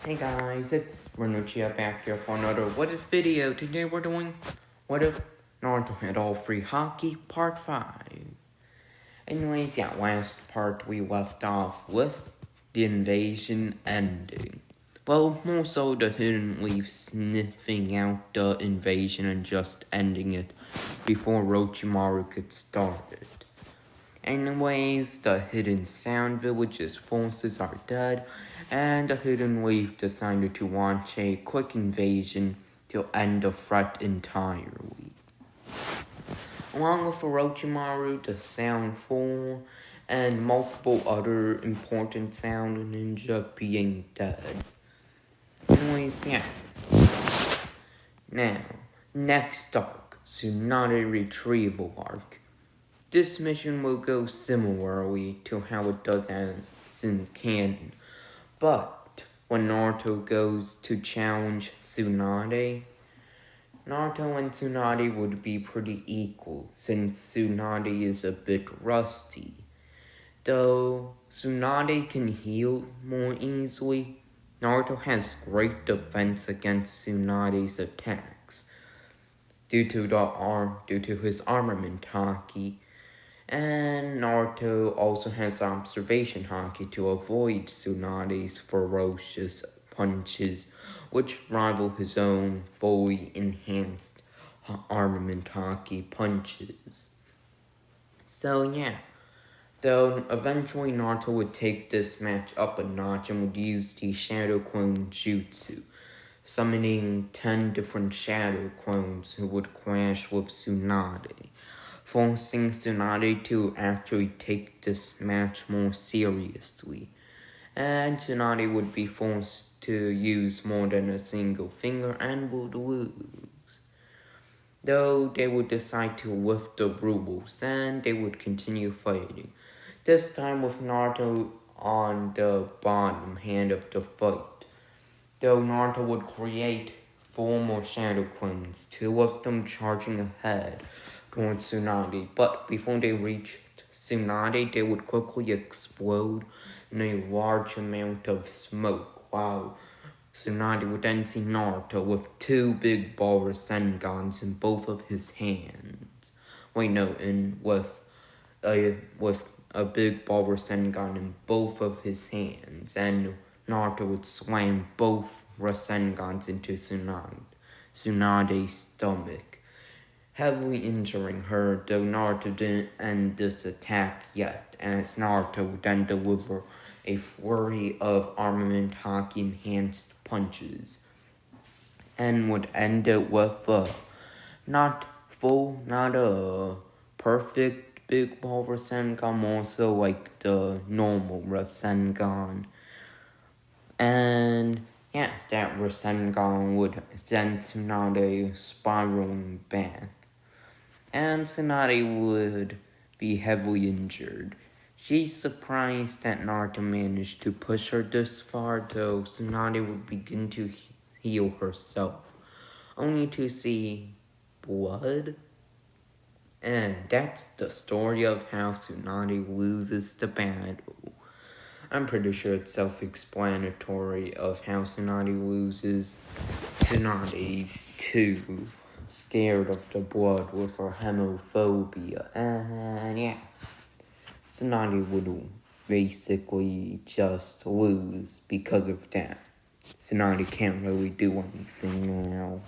Hey guys, it's Renuccia back here for another What If video. Today we're doing What If Naruto had all three haki part 5. Anyways, last part we left off with the invasion ending. Well, more so the Hidden Leaf sniffing out the invasion and just ending it before Orochimaru could start it. Anyways, the Hidden Sound Village's forces are dead, and the Hidden Leaf decided to launch a quick invasion to end the threat entirely. Along with Orochimaru, the Sound 4, and multiple other important Sound Ninja being dead. Anyways, Now, next arc, Tsunade Retrieval Arc. This mission will go similarly to how it does as in canon, but when Naruto goes to challenge Tsunade, Naruto and Tsunade would be pretty equal since Tsunade is a bit rusty. Though Tsunade can heal more easily, Naruto has great defense against Tsunade's attacks due to his armament haki. And Naruto also has observation haki to avoid Tsunade's ferocious punches, which rival his own fully enhanced armament haki punches. So though eventually Naruto would take this match up a notch and would use the Shadow Clone Jutsu, summoning 10 different Shadow Clones who would clash with Tsunade, forcing Tsunade to actually take this match more seriously, and Tsunade would be forced to use more than a single finger and would lose. Though they would decide to lift the rules and they would continue fighting, this time with Naruto on the bottom hand of the fight. Though Naruto would create 4 more Shadow Clones, 2 of them charging ahead towards Tsunade, but before they reached Tsunade, they would quickly explode in a large amount of smoke, while Tsunade would then see Naruto with 2 big ball Rasengans in both of his hands. With a big ball Rasengan in both of his hands, and Naruto would slam both Rasengans into Tsunade's stomach, heavily injuring her, though Naruto didn't end this attack yet, as Naruto would then deliver a flurry of armament haki enhanced punches, and would end it with not a perfect big ball Rasengan, more so like the normal Rasengan. And that Rasengan would send Tsunade spiraling back, and Tsunade would be heavily injured. She's surprised that Naruto managed to push her this far, though Tsunade would begin to heal herself, only to see blood. And that's the story of how Tsunade loses the battle. I'm pretty sure it's self-explanatory of how Tsunade loses. Tsunade's too scared of the blood with her hemophobia, and Tsunade would basically just lose because of that. Tsunade can't really do anything now.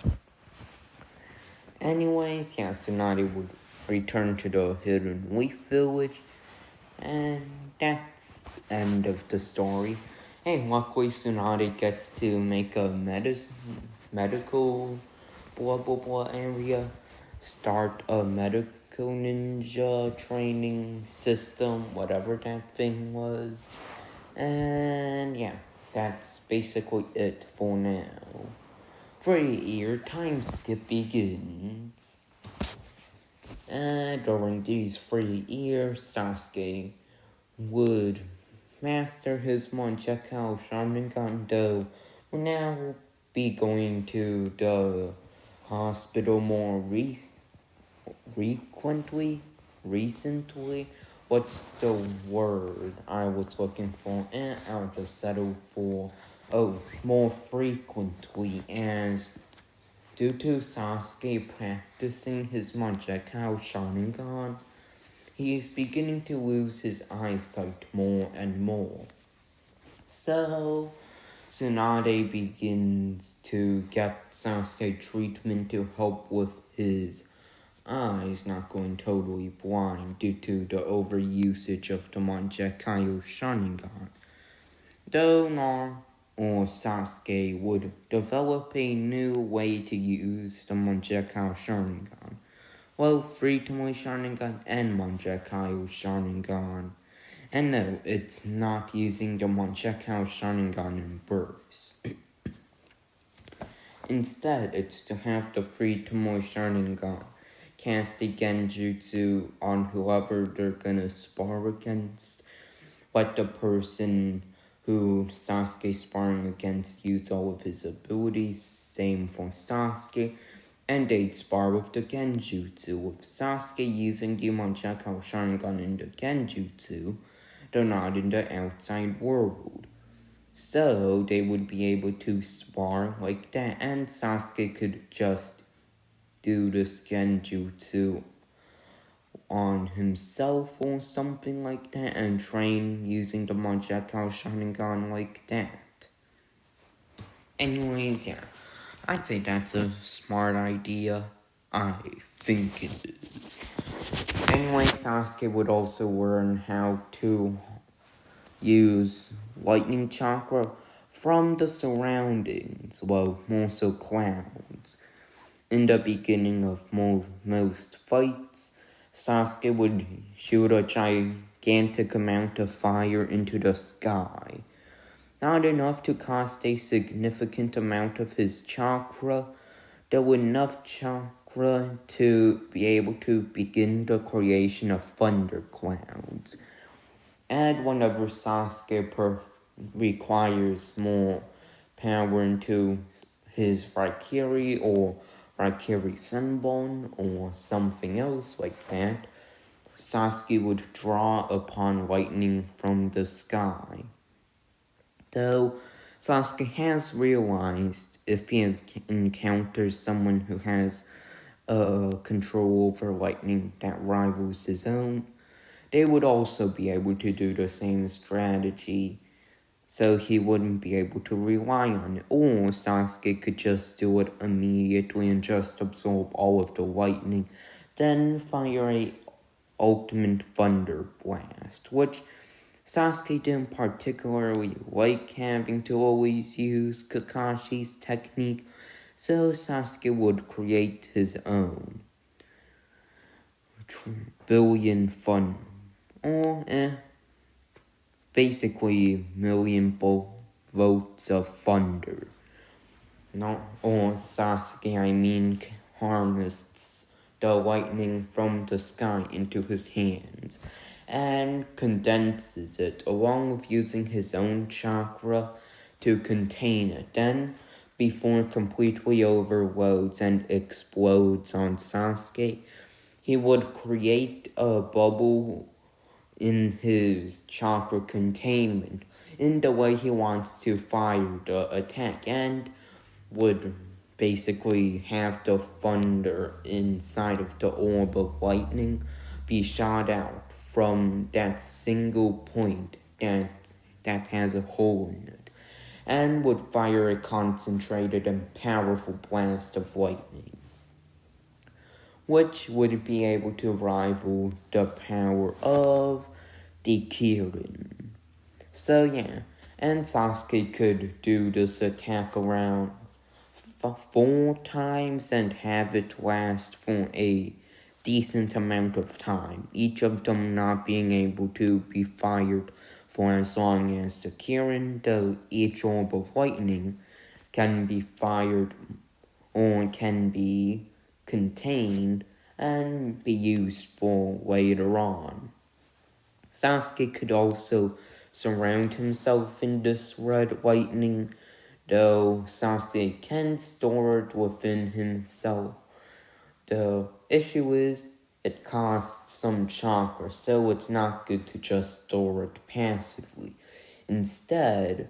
Anyways, Tsunade would return to the Hidden Leaf Village, and that's the end of the story. And luckily Tsunade gets to make a medical area, start a medical ninja training system, whatever that thing was. And that's basically it for now. 3-year time skip begins. And during these 3 years, Sasuke would master his Monchekao Sharingan, though will now be going to the hospital more recently. What's the word I was looking for? And I'll just settle for more frequently, as due to Sasuke practicing his Mangekyou Sharingan, he is beginning to lose his eyesight more and more. So, Tsunade begins to get Sasuke treatment to help with his eyes not going totally blind due to the overusage of the Mangekyou Sharingan. Though Naruto or Sasuke would develop a new way to use the Mangekyou Sharingan. Well, Free-to-Play Sharingan and Mangekyou Sharingan. And no, it's not using the Mangekyou Sharingan in bursts. Instead, it's to have the Free-to-Play Sharingan cast a genjutsu on whoever they're gonna spar against. Let the person who Sasuke's sparring against use all of his abilities, same for Sasuke, and they'd spar with the genjutsu, with Sasuke using the Mangekyou Sharingan in the genjutsu, they're not in the outside world. So they would be able to spar like that, and Sasuke could just do this genjutsu on himself or something like that and train using the Mangekyou Sharingan like that. Anyways, yeah, I think that's a smart idea. I think it is. Anyway, Sasuke would also learn how to use lightning chakra from the surroundings, well, more so clouds. In the beginning of most fights, Sasuke would shoot a gigantic amount of fire into the sky. Not enough to cost a significant amount of his chakra, though enough chakra to be able to begin the creation of thunderclouds. And whenever Sasuke requires more power into his Raikiri or Raikiri Senbon or something else like that, Sasuke would draw upon lightning from the sky. Though Sasuke has realized if he encounters someone who has control over lightning that rivals his own, they would also be able to do the same strategy, so he wouldn't be able to rely on it. Or Sasuke could just do it immediately and just absorb all of the lightning, then fire a ultimate thunder blast, which Sasuke didn't particularly like having to always use Kakashi's technique, so Sasuke would create his own billion fun, or basically million volts of thunder. Or Sasuke, harnests the lightning from the sky into his hands and condenses it along with using his own chakra to contain it. Then, before it completely overloads and explodes on Sasuke, he would create a bubble in his chakra containment in the way he wants to fire the attack, and would basically have the thunder inside of the orb of lightning be shot out from that single point that has a hole in it, and would fire a concentrated and powerful blast of lightning, which would be able to rival the power of the Kirin. So yeah, and Sasuke could do this attack around 4 times and have it last for a decent amount of time, each of them not being able to be fired for as long as the Kirin, though each orb of lightning can be fired or can be contained and be used for later on. Sasuke could also surround himself in this red lightning, though Sasuke can store it within himself. The issue is, it costs some chakra, so it's not good to just store it passively. Instead,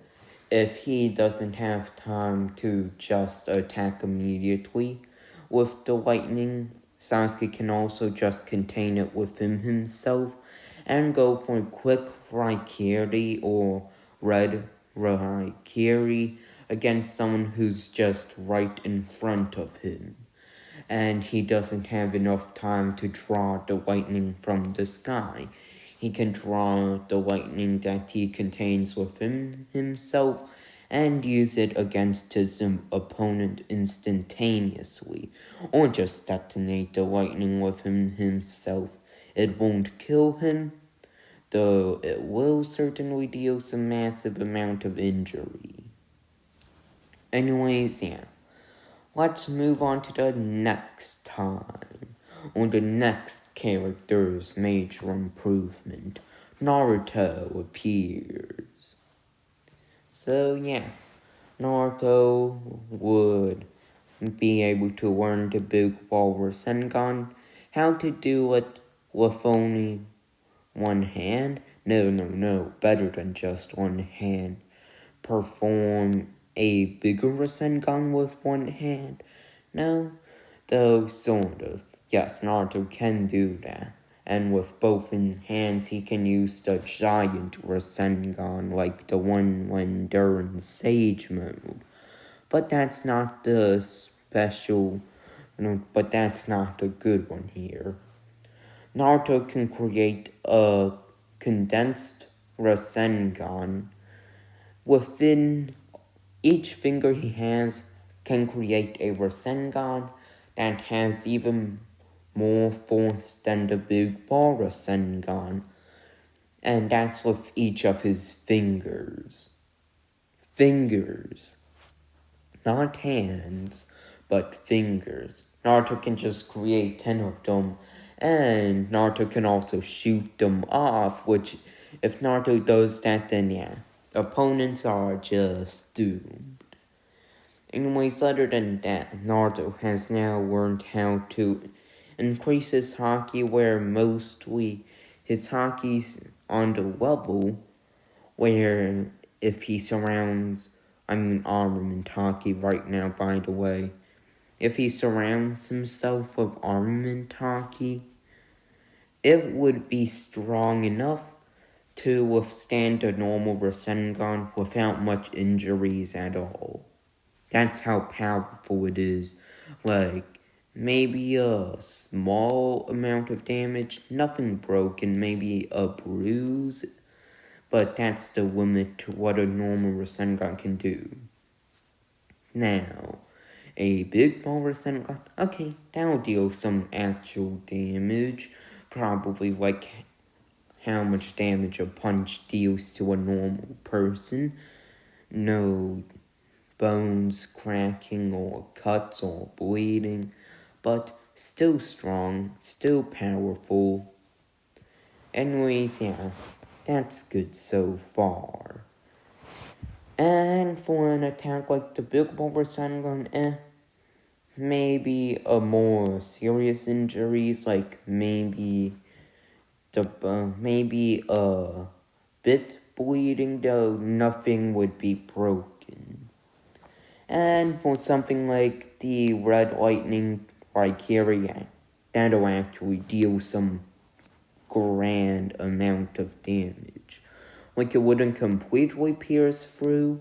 if he doesn't have time to just attack immediately with the lightning, Sasuke can also just contain it within himself and go for quick Raikiri or red Raikiri against someone who's just right in front of him. And he doesn't have enough time to draw the lightning from the sky. He can draw the lightning that he contains within himself and use it against his opponent instantaneously, or just detonate the lightning within himself. It won't kill him, though it will certainly deal some massive amount of injury. Anyways, yeah. Let's move on to the next time, or the next character's major improvement. Naruto appears. So yeah, Naruto would be able to learn the Big Walrus Sengon, how to do it with only one hand. No, better than just one hand. Perform a bigger Rasengan with one hand? No, though sort of. Yes, Naruto can do that. And with both hands, he can use the giant Rasengan like the one when during Sage Mode. But that's not the special, but that's not the good one here. Naruto can create a condensed Rasengan within each finger he has can create a Rasengan that has even more force than the big ball Rasengan. And that's with each of his fingers. Fingers. Not hands, but fingers. Naruto can just create 10 of them, and Naruto can also shoot them off, which, if Naruto does that, then yeah, opponents are just doomed. Anyways, other than that, Naruto has now learned how to increase his haki, where mostly his haki's on the level where if he surrounds, armament haki right now, by the way. If he surrounds himself with armament haki, it would be strong enough to withstand a normal Rasengan without much injuries at all. That's how powerful it is. Like, maybe a small amount of damage, nothing broken, maybe a bruise, but that's the limit to what a normal Rasengan can do. Now, a big ball Rasengan, okay, that'll deal some actual damage, probably like how much damage a punch deals to a normal person. No bones cracking or cuts or bleeding, but still strong, still powerful. Anyways, yeah, that's good so far. And for an attack like the Big Ball Rasengan, maybe a more serious injuries, like maybe a bit bleeding, though nothing would be broken. And for something like the Red Lightning Raikiri, that'll actually deal some grand amount of damage. Like, it wouldn't completely pierce through,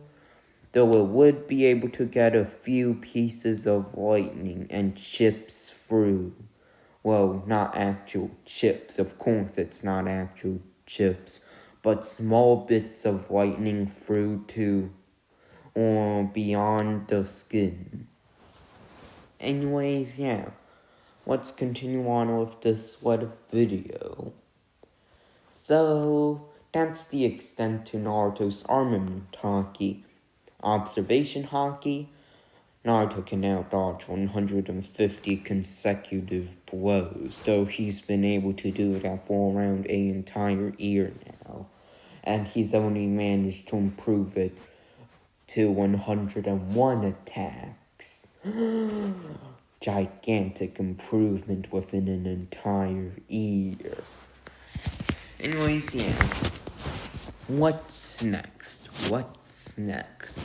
though it would be able to get a few pieces of lightning and chips through. Well, not actual chips, of course it's not actual chips, but small bits of lightning through to or beyond the skin. Anyways, yeah, let's continue on with this video. So, that's the extent to Naruto's armament haki. Observation haki, Naruto can now dodge 150 consecutive blows, though he's been able to do that for around an entire year now, and he's only managed to improve it to 101 attacks. Gigantic improvement within an entire year. Anyways, yeah. What's next? what's next?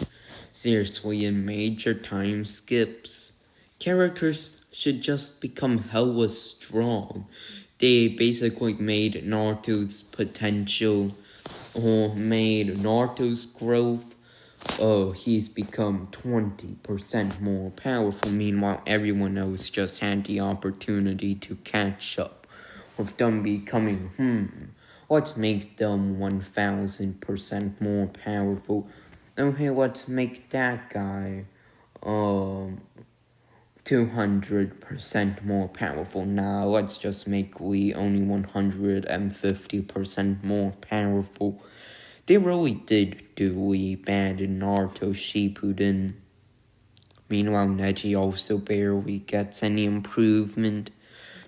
Seriously, in major time skips, characters should just become hella strong. They basically made Naruto's potential, or made Naruto's growth. Oh, he's become 20% more powerful. Meanwhile, everyone else just had the opportunity to catch up, with them becoming, let's make them 1000% more powerful. Okay, let's make that guy, 200% more powerful. Now, let's just make Lee only 150% more powerful. They really did do Lee bad in Naruto Shippuden. Meanwhile, Neji also barely gets any improvement.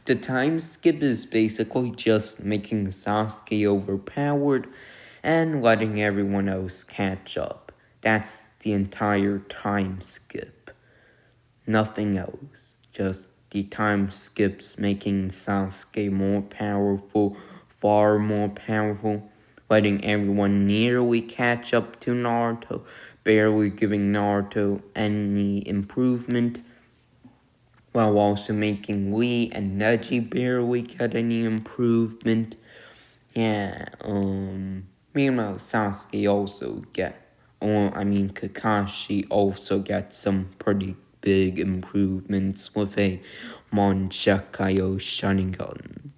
The time skip is basically just making Sasuke overpowered and letting everyone else catch up. That's the entire time skip. Nothing else. Just the time skips making Sasuke more powerful, far more powerful, letting everyone nearly catch up to Naruto, barely giving Naruto any improvement, while also making Lee and Neji barely get any improvement. Meanwhile, Sasuke also Kakashi also gets some pretty big improvements with a Monchakayo Sharingan.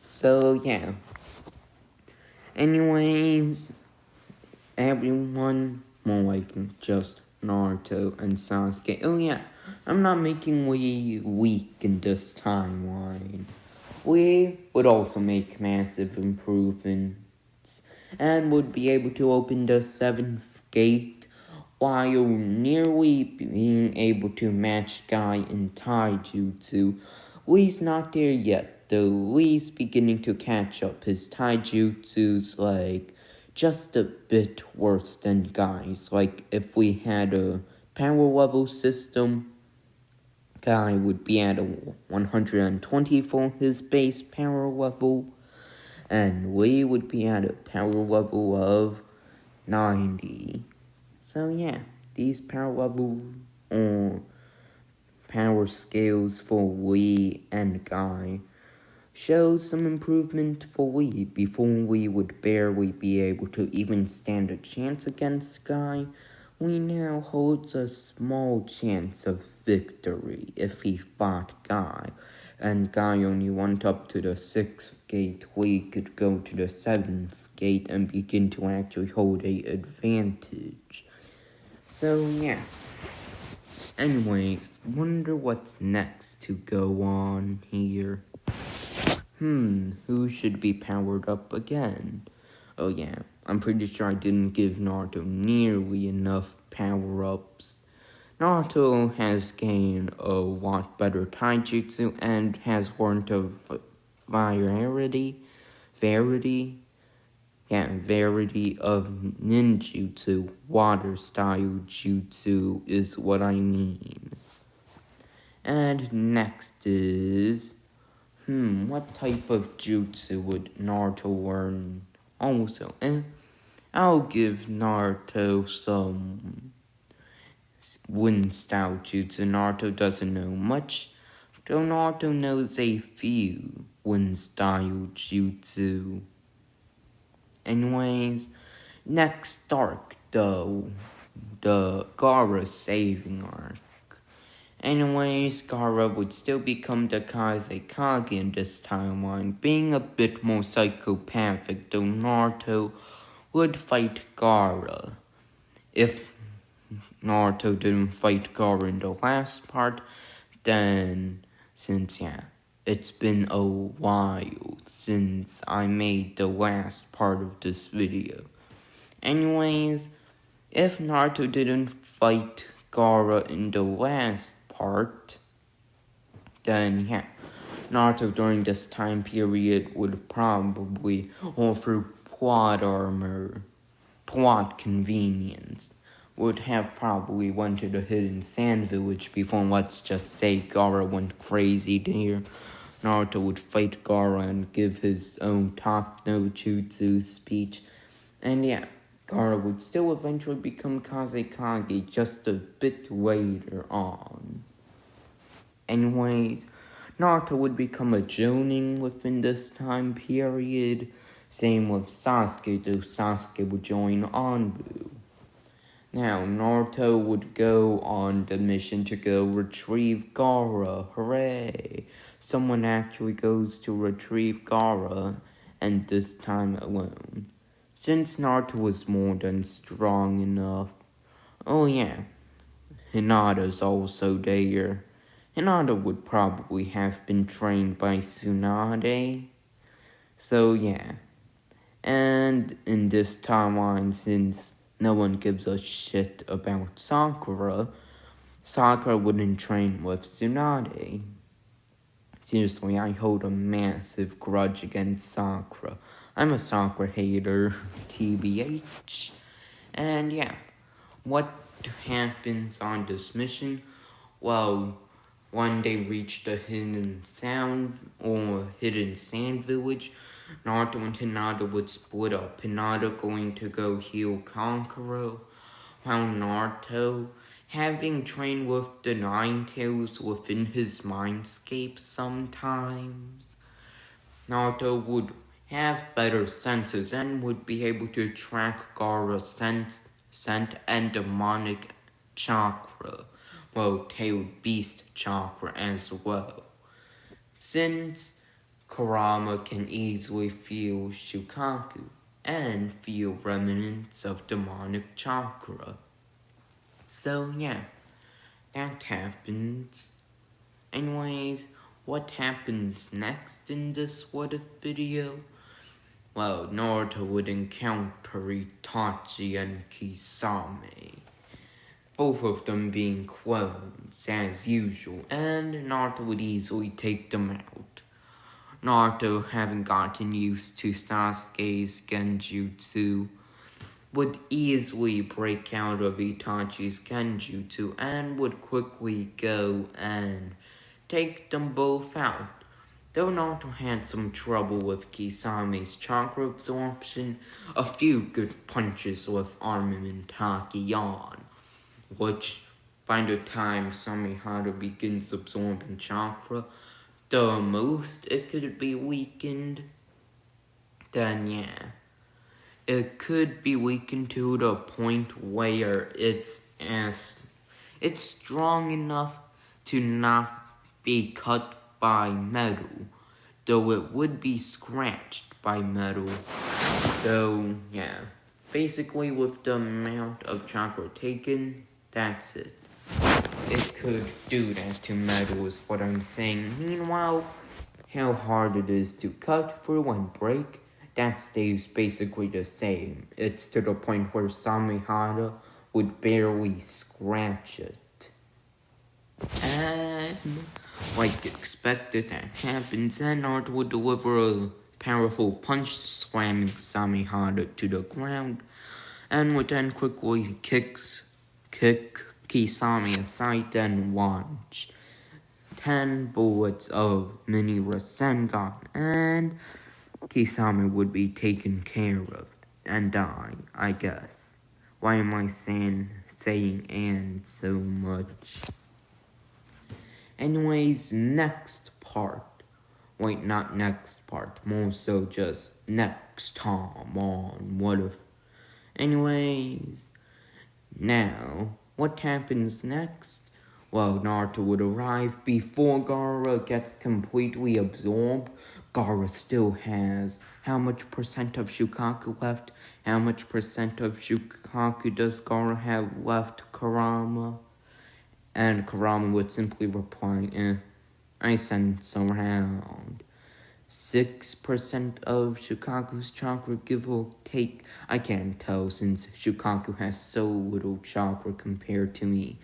So, yeah. Anyways, everyone, more like just Naruto and Sasuke. Oh yeah, I'm not making Lee weak in this timeline. We would also make massive improvements and would be able to open the 7th gate while nearly being able to match Guy in taijutsu. Lee's not there yet, though. Lee's beginning to catch up. His taijutsu's just a bit worse than Guy's. Like, if we had a power level system, Guy would be at a 120 for his base power level, and Lee would be at a power level of 90. So yeah, these power scales for Lee and Guy show some improvement for Lee. Before Lee would barely be able to even stand a chance against Guy, Lee now holds a small chance of victory if he fought Guy, and Guy only went up to the 6th gate. Lee could go to the 7th gate and begin to actually hold a advantage. So yeah. Anyways, wonder what's next to go on here. Who should be powered up again? Oh yeah, I'm pretty sure I didn't give Naruto nearly enough power-ups. Naruto has gained a lot better taijutsu and has learned of variety of ninjutsu. Water-style jutsu is what I mean. And next is... what type of jutsu would Naruto learn? Also, I'll give Naruto some wind-style jutsu. Naruto doesn't know much, though Naruto knows a few wind-style jutsu. Anyways, next arc, though, the Gaara saving arc. Anyways, Gaara would still become the Kazekage in this timeline, being a bit more psychopathic, though Naruto would fight Gaara. If Naruto didn't fight Gaara in the last part, then it's been a while since I made the last part of this video. Anyways, if Naruto didn't fight Gaara in the last part, then Naruto during this time period would probably offer plot armor, plot convenience, would have probably went to the hidden sand village before, let's just say, Gaara went crazy there. Naruto would fight Gaara and give his own talk no jutsu speech, and Gaara would still eventually become Kazekage just a bit later on. Anyways, Naruto would become a Jonin within this time period. Same with Sasuke, though Sasuke would join Anbu. Now, Naruto would go on the mission to go retrieve Gaara. Hooray! Someone actually goes to retrieve Gaara, and this time alone. Since Naruto was more than strong enough. Oh yeah, Hinata's also there. Hinata would probably have been trained by Tsunade. So yeah. And in this timeline, since no one gives a shit about Sakura, Sakura wouldn't train with Tsunade. Seriously, I hold a massive grudge against Sakura. I'm a Sakura hater, TBH. And yeah, what happens on this mission? Well, when they reach the hidden sand village, Naruto and Hinata would split up. Hinata going to go heal Kankuro, while Naruto, having trained with the Nine Tails within his mindscape sometimes, Naruto would have better senses and would be able to track Gaara's scent and demonic chakra, well, tailed beast chakra as well. Since Kurama can easily feel Shukaku and feel remnants of demonic chakra. So yeah, that happens. Anyways, what happens next in this what if video? Well, Naruto would encounter Itachi and Kisame, both of them being clones as usual, and Naruto would easily take them out. Naruto, having gotten used to Sasuke's genjutsu, would easily break out of Itachi's genjutsu and would quickly go and take them both out. Though Naruto had some trouble with Kisame's chakra absorption, a few good punches with armament haki on, which by the time Samehara begins absorbing chakra, the most it could be weakened, then yeah, it could be weakened to the point where it's strong enough to not be cut by metal, though it would be scratched by metal. Though yeah, basically with the amount of chakra taken, that's it. It could do that to metal is what I'm saying. Meanwhile, how hard it is to cut through and break, that stays basically the same. It's to the point where Samehara would barely scratch it. And like expected, that happens, and Naruto would deliver a powerful punch, slamming Samehara to the ground, and would then quickly kick Kisame aside and launch 10 bullets of mini Rasengan, and Kisame would be taken care of and die, I guess. Why am I saying and so much? Anyways, next part. Wait, not next part. More so just next time on What If. Anyways, now, what happens next? Well, Naruto would arrive before Gaara gets completely absorbed. Gaara still has how much percent of Shukaku left? How much percent of Shukaku does Gaara have left, Kurama? And Kurama would simply reply, I sense around 6% of Shukaku's chakra, give or take. I can't tell since Shukaku has so little chakra compared to me.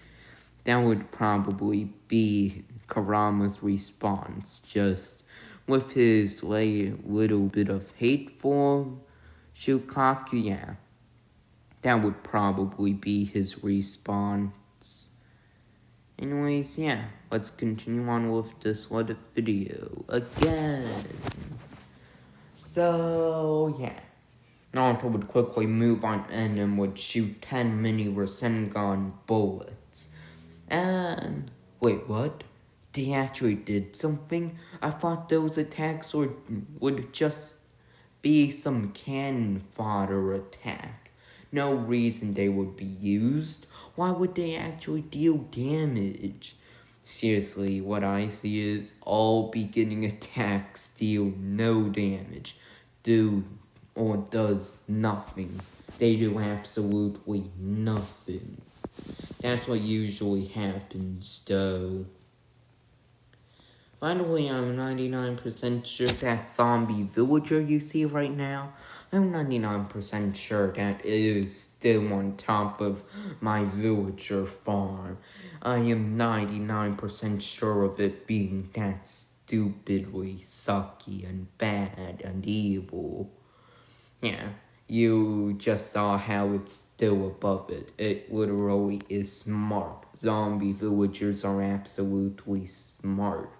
That would probably be Kurama's response, just with his little bit of hate for Shukaku, yeah. That would probably be his response. Anyways, yeah, let's continue on with this What If video again. So, yeah. Naruto would quickly move on in and would shoot 10 mini Rasengan bullets. And wait, what? They actually did something? I thought those attacks would just be some cannon fodder attack. No reason they would be used. Why would they actually deal damage? Seriously, what I see is all beginning attacks deal no damage, do or does nothing. They do absolutely nothing. That's what usually happens, though. Finally, I'm 99% sure that zombie villager you see right now, I'm 99% sure that is still on top of my villager farm. I am 99% sure of it being that stupidly sucky and bad and evil. Yeah, you just saw how it's still above it. It literally is smart. Zombie villagers are absolutely smart.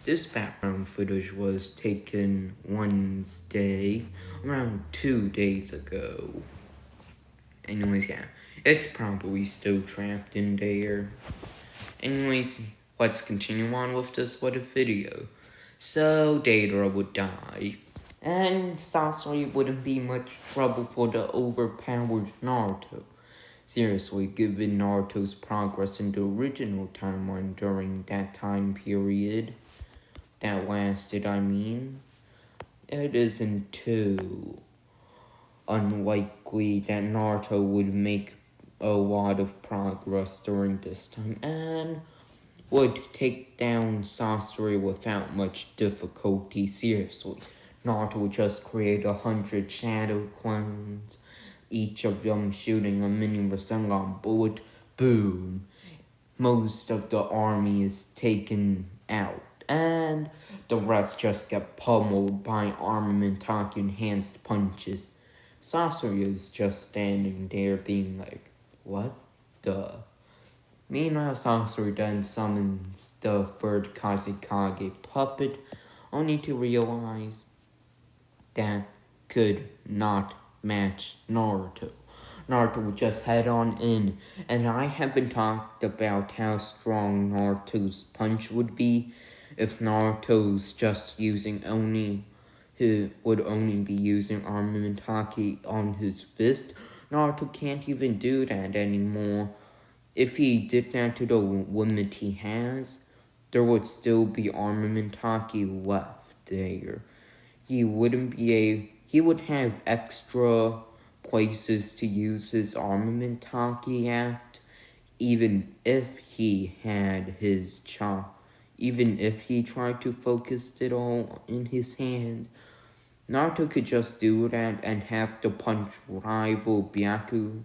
This background footage was taken Wednesday, around 2 days ago. Anyways, yeah, it's probably still trapped in there. Anyways, let's continue on with this video. So, Deidara would die, and Sasori wouldn't be much trouble for the overpowered Naruto. Seriously, given Naruto's progress in the original timeline during that time period, that lasted, it isn't too unlikely that Naruto would make a lot of progress during this time and would take down Sasori without much difficulty. Seriously, Naruto would just create 100 shadow clones, each of them shooting a mini Rasengan bullet. Boom! Most of the army is taken out, and the rest just get pummeled by armamentaki enhanced punches. Sasori is just standing there being like, what the? Meanwhile, Sasori then summons the third Kazekage puppet, only to realize that could not match Naruto. Naruto would just head on in, and I haven't talked about how strong Naruto's punch would be if Naruto's just using he would only be using armamentaki on his fist. Naruto can't even do that anymore. If he did that to the limit he has, there would still be armamentaki left there. He would have extra places to use his armamentaki at, even if he had his even if he tried to focus it all in his hand. Naruto could just do that and have to punch rival Byakuo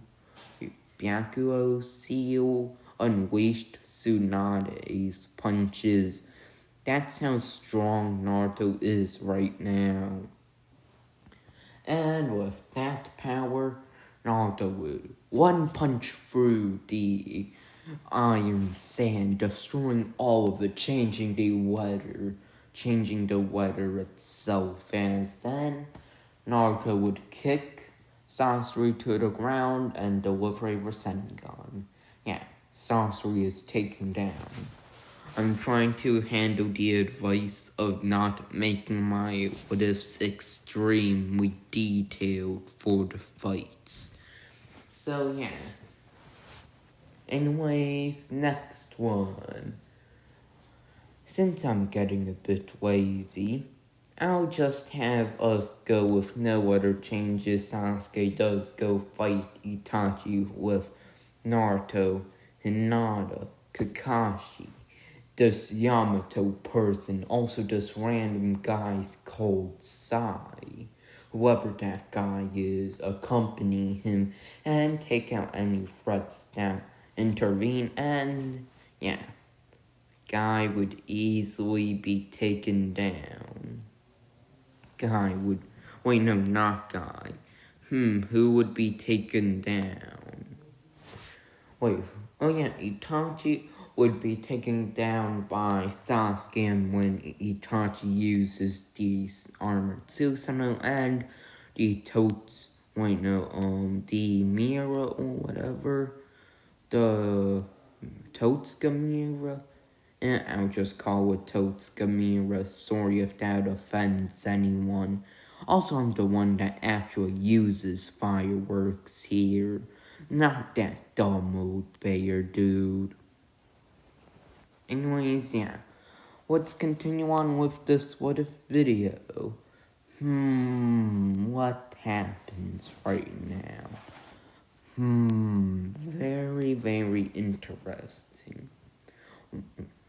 Seal Unleashed Tsunade's punches. That's how strong Naruto is right now. And with that power, Naruto would one punch through the iron sand, destroying all of it, changing the weather itself. As then, Naruto would kick Sasori to the ground and deliver a Rasengan. Yeah, Sasori is taken down. I'm trying to handle the advice of not making my what ifs extremely detailed for the fights. So yeah. Anyways, next one. Since I'm getting a bit lazy, I'll just have us go with no other changes. Sasuke does go fight Itachi with Naruto, Hinata, Kakashi, this Yamato person, also this random guy's called Sai. Whoever that guy is, accompany him and take out any threats that intervene, and yeah, guy would easily be taken down. Not guy. Who would be taken down? Itachi would be taken down by Sasuke when Itachi uses these armored Susanoo, and the mirror or whatever, the Totsuka mirror, and I'll just call it Totsuka mirror, sorry if that offends anyone. Also, I'm the one that actually uses fireworks here, not that dumb old bear dude. Anyways, yeah, let's continue on with this what if video. What happens right now? Very, very interesting.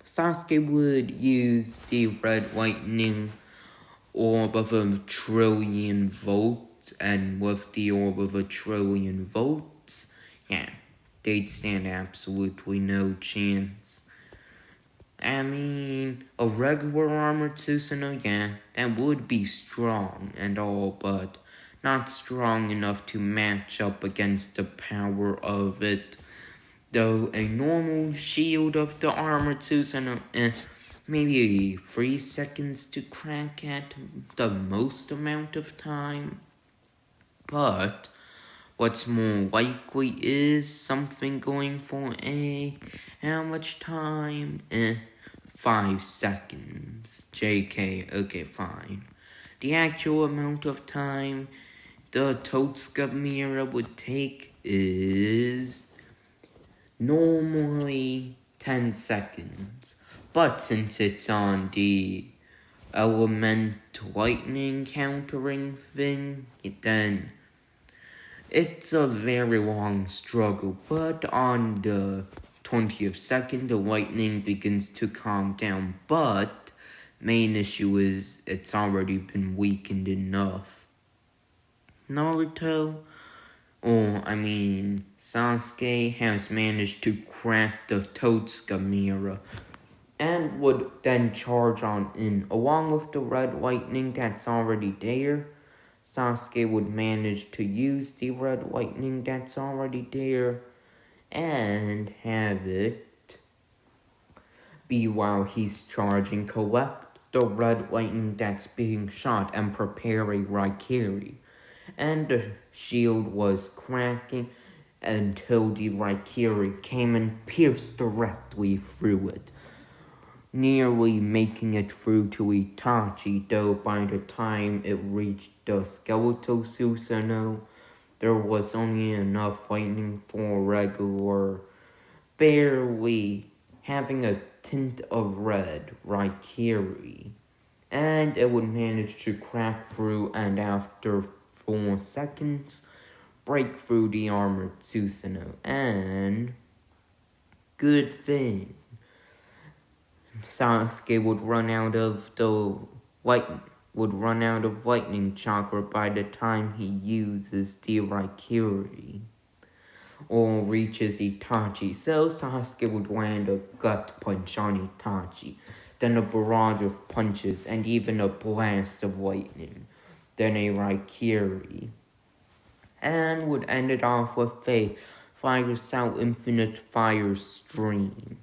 Sasuke would use the red lightning orb of 1,000,000,000,000 volts, and with the orb of 1,000,000,000,000 volts, yeah, they'd stand absolutely no chance. I mean, a regular armored Susanoo, yeah, that would be strong and all, but not strong enough to match up against the power of it. Though a normal shield of the armored Susanoo, maybe 3 seconds to crack at the most amount of time. But what's more likely is something going for how much time? 5 seconds. JK, okay, fine. The actual amount of time the Totsuka mirror would take is normally 10 seconds. But since it's on the element lightning countering thing, then it's a very long struggle. But on the 20th second, the lightning begins to calm down. But main issue is it's already been weakened enough. Sasuke has managed to crack the Totsuka mirror and would then charge on in. Along with the red lightning that's already there, Sasuke would manage to use the red lightning that's already there and have it be while he's charging, collect the red lightning that's being shot and prepare a Raikiri. And the shield was cracking until the Raikiri came and pierced directly through it, nearly making it through to Itachi, though by the time it reached the skeletal Susanoo, there was only enough lightning for regular, barely having a tint of red Raikiri. And it would manage to crack through, and after 4 seconds, break through the armored Susanoo. And good thing Sasuke would run out of lightning chakra by the time he uses the Raikiri or reaches Itachi. So Sasuke would land a gut punch on Itachi, then a barrage of punches, and even a blast of lightning, then a Raikiri, and would end it off with a Fire Style Infinite Fire Stream.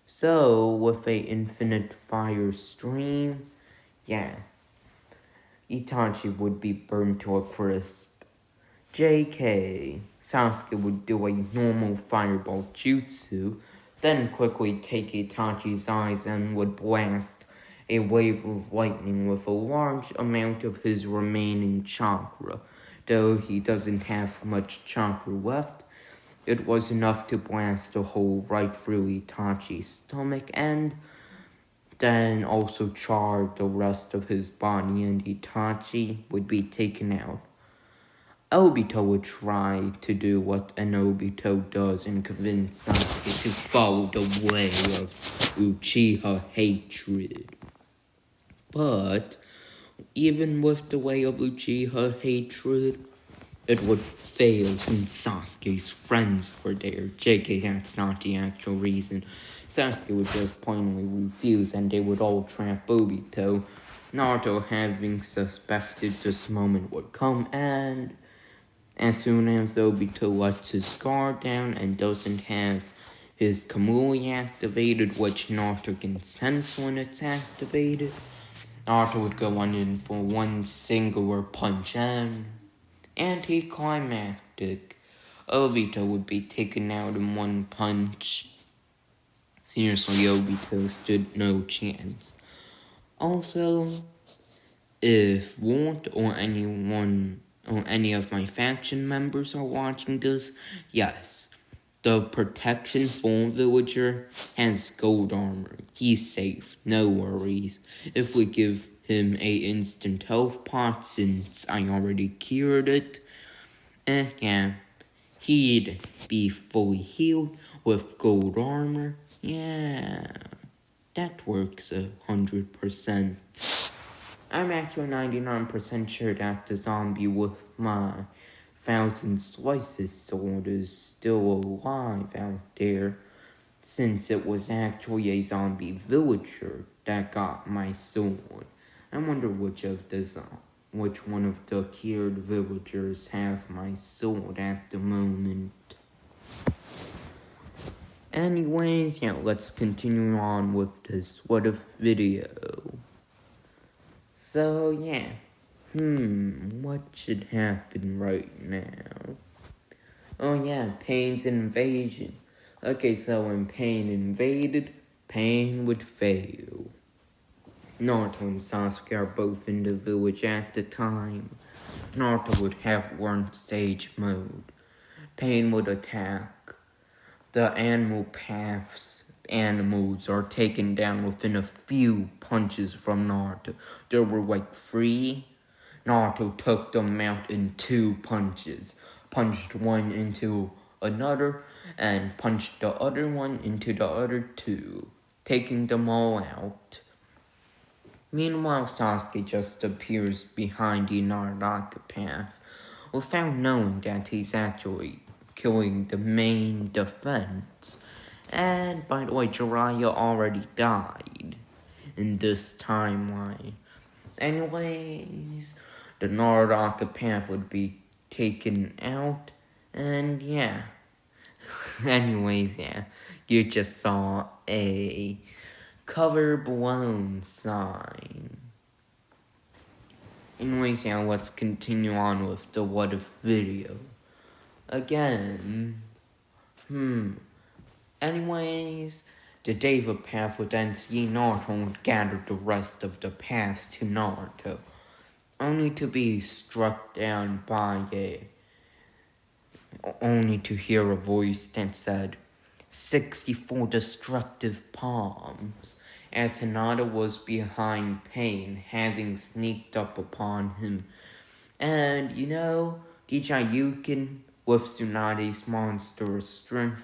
So, with a infinite fire stream, yeah, Itachi would be burned to a crisp. JK, Sasuke would do a normal fireball jutsu, then quickly take Itachi's eyes and would blast a wave of lightning with a large amount of his remaining chakra. Though he doesn't have much chakra left, it was enough to blast a hole right through Itachi's stomach and then also charred the rest of his body, and Itachi would be taken out. Obito would try to do what an Obito does and convince Sasuke to follow the way of Uchiha hatred. But even with the way of Uchiha hatred, it would fail since Sasuke's friends were there. JK, that's not the actual reason. Sasuke would just plainly refuse and they would all trap Obito. Naruto, having suspected this moment would come, and as soon as Obito lets his guard down and doesn't have his Kamui activated, which Naruto can sense when it's activated, Naruto would go on in for one singular punch, and anticlimactic. Obito would be taken out in one punch. Seriously, Obito stood no chance. Also, if Walt or anyone or any of my faction members are watching this, yes, the protection full villager has gold armor. He's safe, no worries. If we give him a instant health pot since I already cured it, yeah, he'd be fully healed with gold armor. Yeah, that works 100%. I'm actually 99% sure that the zombie with my 1,000 slices sword is still alive out there, since it was actually a zombie villager that got my sword. I wonder which one of the cured villagers have my sword at the moment. Anyways, yeah, let's continue on with this what if video. So, yeah. What should happen right now? Oh, yeah, Pain's invasion. Okay, so when Pain invaded, Pain would fail. Naruto and Sasuke are both in the village at the time. Naruto would have learned Sage Mode. Pain would attack. The animal paths animals are taken down within a few punches from Naruto. There were like 3. Naruto took them out in 2 punches. Punched one into another and punched the other one into the other 2, taking them all out. Meanwhile, Sasuke just appears behind the Naruto path without knowing that he's actually killing the main defense. And by the way, Jiraiya already died in this timeline. Anyways, the Naruto path would be taken out, and yeah. Anyways, yeah, you just saw a cover blown sign. Anyways, yeah, let's continue on with the what if video. Again, anyways, the Deva path would then see Naruto and gather the rest of the paths to Naruto, only to be struck down only to hear a voice that said, 64 destructive palms, as Hinata was behind Pain, having sneaked up upon him. And, the Jayukin with Tsunade's monstrous strength,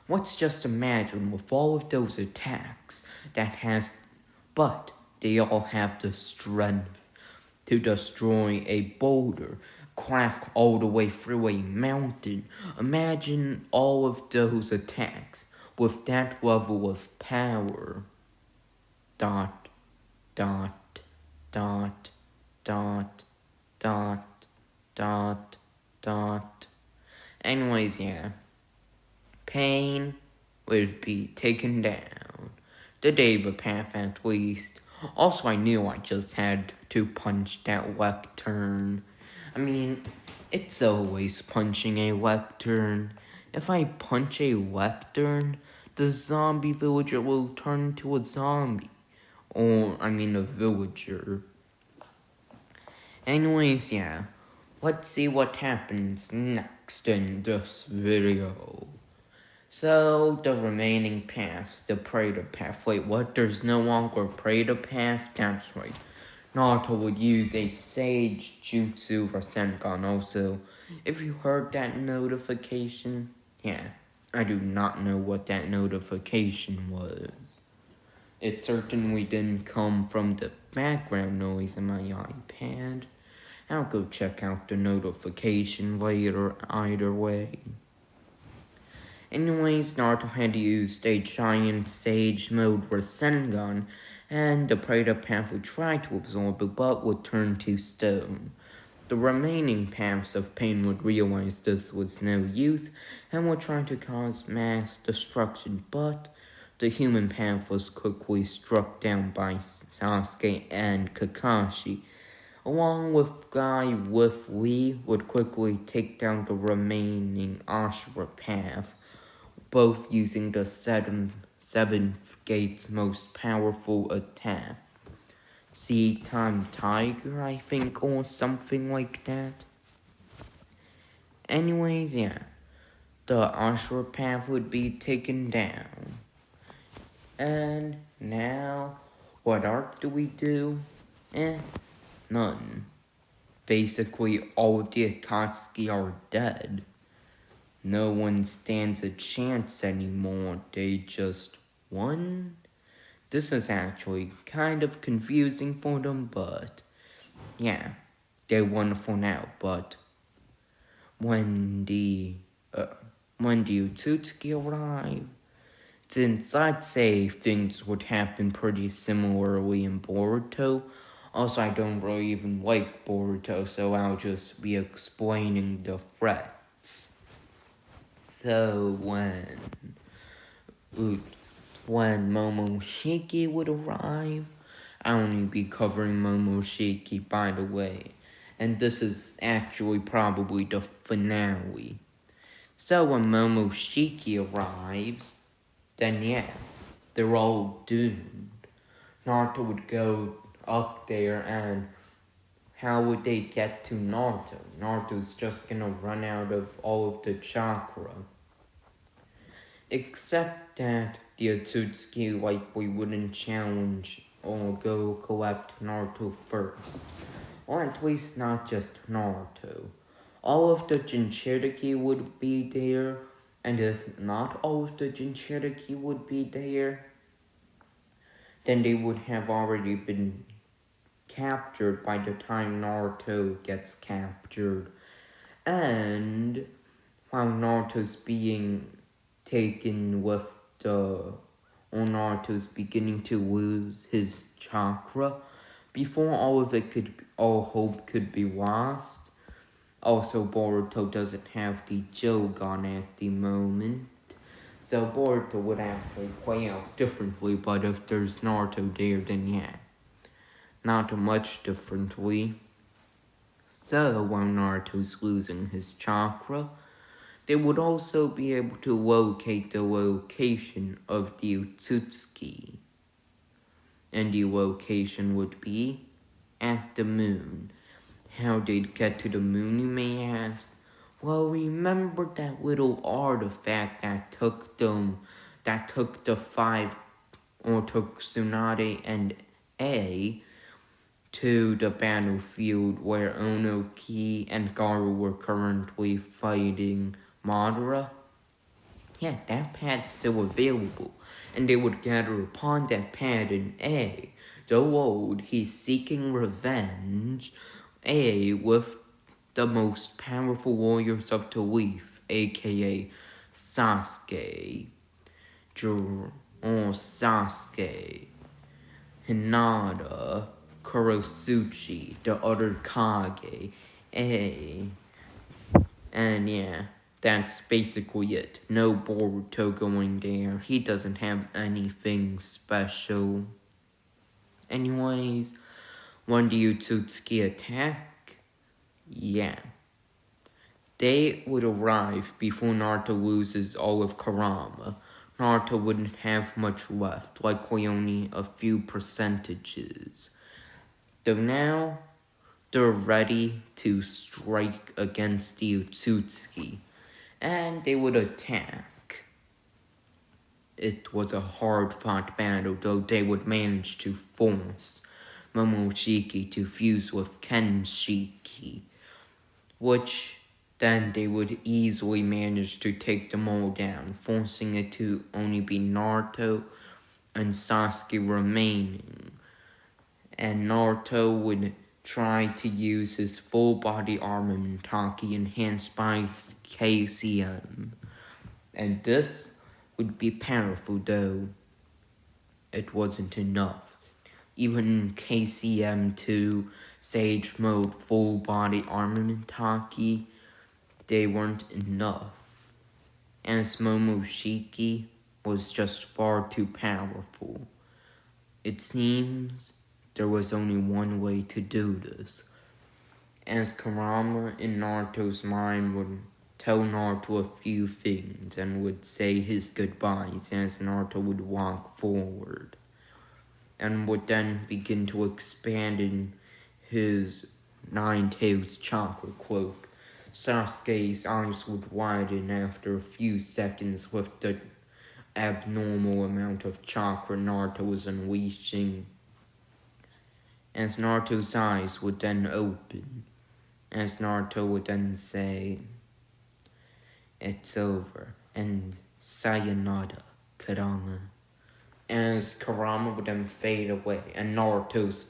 let's just imagine with all of those attacks but they all have the strength to destroy a boulder, crack all the way through a mountain. Imagine all of those attacks with that level of power. Dot, dot, dot, dot, dot, dot, dot. Anyways, yeah. Pain would be taken down. The Deva path at least. Also, I knew I just had to punch that lectern. I mean, it's always punching a lectern. If I punch a lectern, the zombie villager will turn into a zombie. A villager. Anyways, yeah. Let's see what happens next in this video. So, the remaining paths, the Predator path. Wait, what? There's no longer a Predator path? That's right. Naruto would use a Sage Jutsu Rasengan also. If you heard that notification, yeah, I do not know what that notification was. It certainly didn't come from the background noise in my iPad. I'll go check out the notification later either way. Anyways, Naruto had used a giant Sage Mode Rasengan, and the Predator path would try to absorb it, but would turn to stone. The remaining paths of Pain would realize this was no use, and would try to cause mass destruction, but the human path was quickly struck down by Sasuke and Kakashi. along with Guy with Lee, would quickly take down the remaining Ashrapath, both using the seventh gate's most powerful attack. Sea Time Tiger, I think, or something like that. Anyways, yeah, the Ashrapath would be taken down. And now, what arc do we do? None. Basically, all of the Akatsuki are dead. No one stands a chance anymore, they just won? This is actually kind of confusing for them, but yeah, they won for now. But when the Utsutsuki arrive, since I'd say things would happen pretty similarly in Boruto. Also, I don't really even like Boruto, so I'll just be explaining the threats. So when Momoshiki would arrive, I'll only be covering Momoshiki, by the way, and this is actually probably the finale. So when Momoshiki arrives, then yeah, they're all doomed. Naruto would go up there, and how would they get to Naruto? Naruto's just gonna run out of all of the chakra. Except that the Otsutsuki likely wouldn't challenge or go collect Naruto first. Or at least not just Naruto. All of the Jinchuriki would be there, and if not all of the Jinchuriki would be there, then they would have already been captured by the time Naruto gets captured. And while Naruto's being taken with Naruto's beginning to lose his chakra, before all hope could be lost. Also, Boruto doesn't have the Jogan at the moment, so Boruto would actually play out differently, but if there's Naruto there, then yeah, not much differently. So, while Naruto's losing his chakra, they would also be able to locate the location of the Utsutsuki. And the location would be at the moon. How they'd get to the moon, you may ask? Well, remember that little artifact that took the five, or took Tsunade and A to the battlefield where Onoki and Garu were currently fighting Madara? Yeah, that pad's still available, and they would gather upon that pad in A. Though old, he's seeking revenge. A with the most powerful warriors of the Leaf, aka Sasuke, Sasuke, Hinata, Kurosuchi, the other Kage, and yeah, that's basically it. No Boruto going there. He doesn't have anything special. Anyways, when the Utsutsuki attack, yeah, they would arrive before Naruto loses all of Kurama. Naruto wouldn't have much left, likely only a few percentages. Though now, they're ready to strike against the Utsutsuki, and they would attack. It was a hard-fought battle, though they would manage to force Momoshiki to fuse with Kenshiki, which then they would easily manage to take them all down, forcing it to only be Naruto and Sasuke remaining. And Naruto would try to use his full body armament haki enhanced by KCM. And this would be powerful, though it wasn't enough. Even in KCM2 Sage Mode full body armament haki, they weren't enough, as Momoshiki was just far too powerful. It seems there was only one way to do this. as Kurama in Naruto's mind would tell Naruto a few things and would say his goodbyes as Naruto would walk forward, and would then begin to expand in his Nine-Tails chakra cloak. Sasuke's eyes would widen after a few seconds with the abnormal amount of chakra Naruto was unleashing, as Naruto's eyes would then open, as Naruto would then say, "It's over," and "Sayonara, Kurama," as Kurama would then fade away, and Naruto's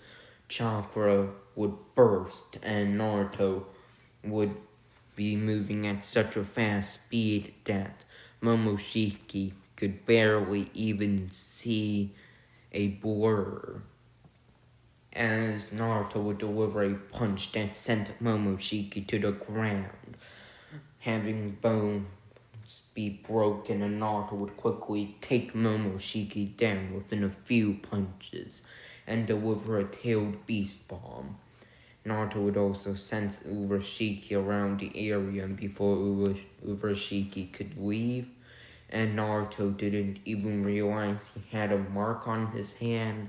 chakra would burst, and Naruto would be moving at such a fast speed that Momoshiki could barely even see a blur, as Naruto would deliver a punch that sent Momoshiki to the ground, having bones be broken, and Naruto would quickly take Momoshiki down within a few punches and deliver a tailed beast bomb. Naruto would also sense Urashiki around the area before Urashiki could leave, and Naruto didn't even realize he had a mark on his hand.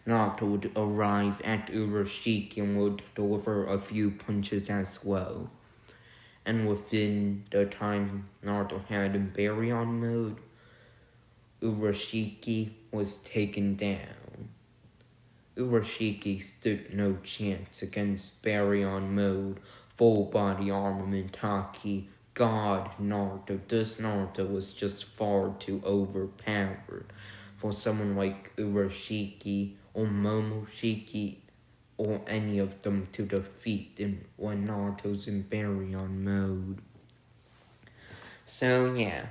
Naruto would arrive at Urashiki and would deliver a few punches as well. And within the time Naruto had in Baryon mode, Urashiki was taken down. Urashiki stood no chance against Baryon mode, full body armament haki, God Naruto. This Naruto was just far too overpowered for someone like Urashiki or Momoshiki or any of them to defeat when Naruto's in Baryon mode. So yeah,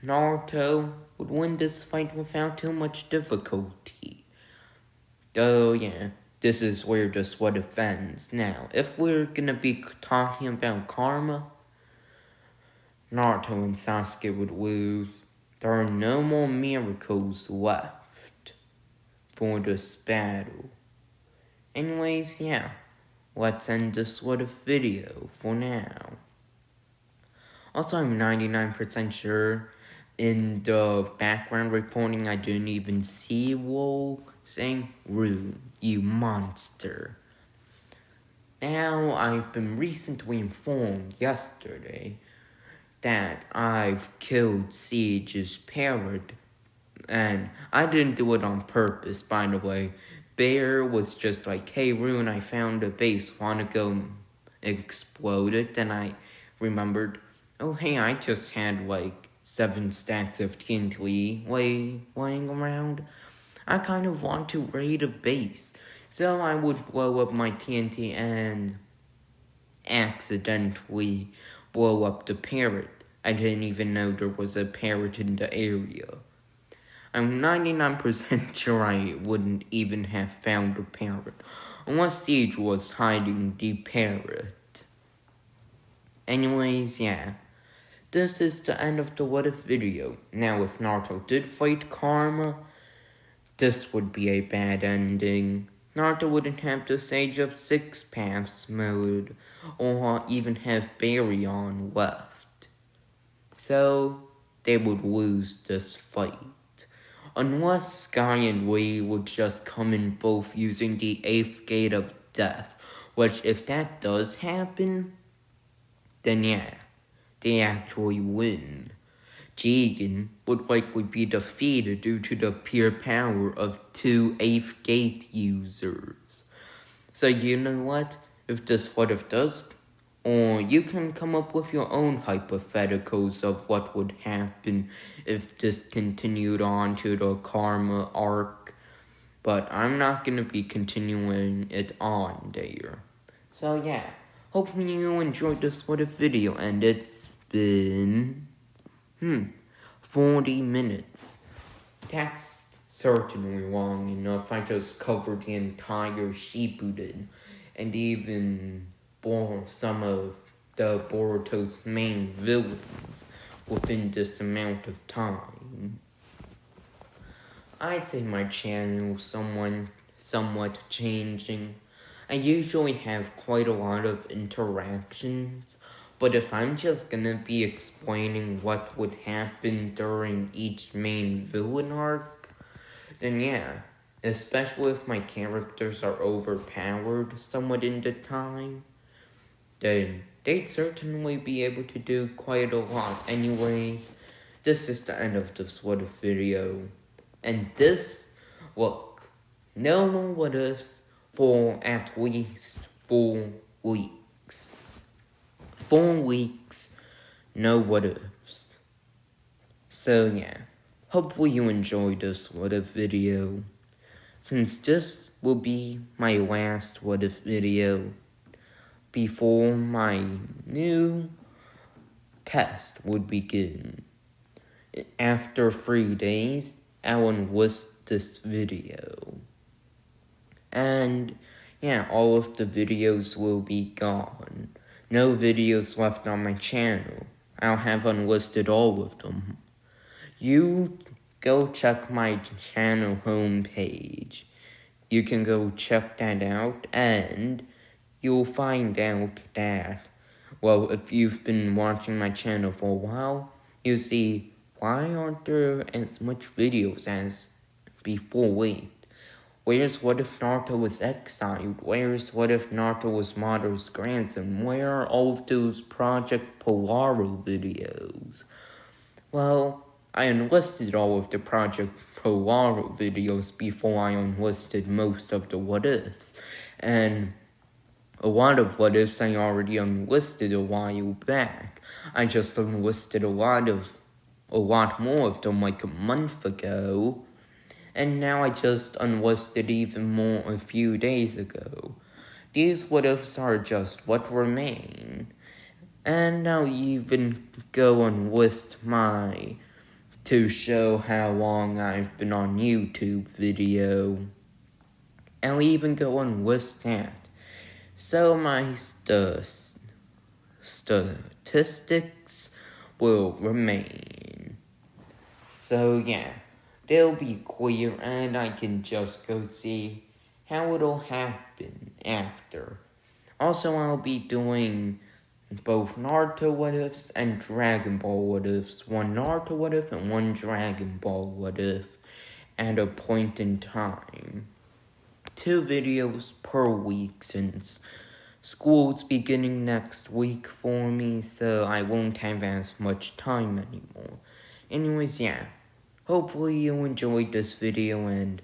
Naruto would win this fight without too much difficulty. Though yeah, this is where the sweat offends. Now, if we're gonna be talking about karma, Naruto and Sasuke would lose. There are no more miracles left for this battle. Anyways, yeah, let's end this little video for now. Also, I'm 99% sure in the background recording I didn't even see Wool saying, "Rune, you monster." Now, I've been recently informed yesterday that I've killed Siege's parrot, and I didn't do it on purpose, by the way. Bear was just like, "Hey Rune, I found a base, wanna go explode it?" And I remembered, oh hey, I just had like 7 stacks of TNT laying around. I kind of want to raid a base. So I would blow up my TNT and accidentally blow up the parrot. I didn't even know there was a parrot in the area. I'm 99% sure I wouldn't even have found the parrot, unless Siege was hiding the parrot. Anyways, yeah, this is the end of the what if video. Now, if Naruto did fight Karma, this would be a bad ending. Naruto wouldn't have the Sage of Six Paths mode, or even have Baryon left. So, they would lose this fight. Unless Sky and Lee would just come in both using the 8th Gate of Death, which if that does happen, then yeah, they actually win. Jigen would likely be defeated due to the pure power of 2 8th Gate users. So you know what? If this what if does, or you can come up with your own hypotheticals of what would happen if this continued on to the Karma arc. But I'm not going to be continuing it on there. So yeah, hopefully you enjoyed this what if video, and it's been 40 minutes. That's certainly long enough. I just covered the entire Shippuden, and even bore some of the Boruto's main villains within this amount of time. I'd say my channel somewhat changing. I usually have quite a lot of interactions, but if I'm just gonna be explaining what would happen during each main villain arc, then yeah, especially if my characters are overpowered somewhat in the time, then they'd certainly be able to do quite a lot. Anyways, this is the end of this what if video. And look, no more what ifs for at least 4 weeks. 4 weeks, no what ifs. So yeah, hopefully you enjoyed this what if video. Since this will be my last what if video before my new test would begin. After 3 days, I'll enlist this video. And yeah, all of the videos will be gone. No videos left on my channel. I'll have unlisted all of them. You go check my channel homepage. You can go check that out, and you'll find out that, well, if you've been watching my channel for a while, you see, why aren't there as much videos as before? Wait, where's what if Naruto was exiled? Where's what if Naruto was Madara's grandson? Where are all of those Project Polaro videos? Well, I enlisted all of the Project Polaro videos before I enlisted most of the what ifs, and a lot of what ifs I already enlisted a while back. I just enlisted a lot more of them like a month ago, and now I just enlisted even more a few days ago. These what ifs are just what remain, and I'll even go enlist my to show how long I've been on YouTube video. I'll even go enlist that, so my statistics will remain. So yeah, they'll be clear, and I can just go see how it'll happen after. Also, I'll be doing both Naruto what ifs and Dragon Ball what ifs. One Naruto what if and one Dragon Ball what if at a point in time. 2 videos per week, since school's beginning next week for me, so I won't have as much time anymore. Anyways, yeah, hopefully you enjoyed this video, and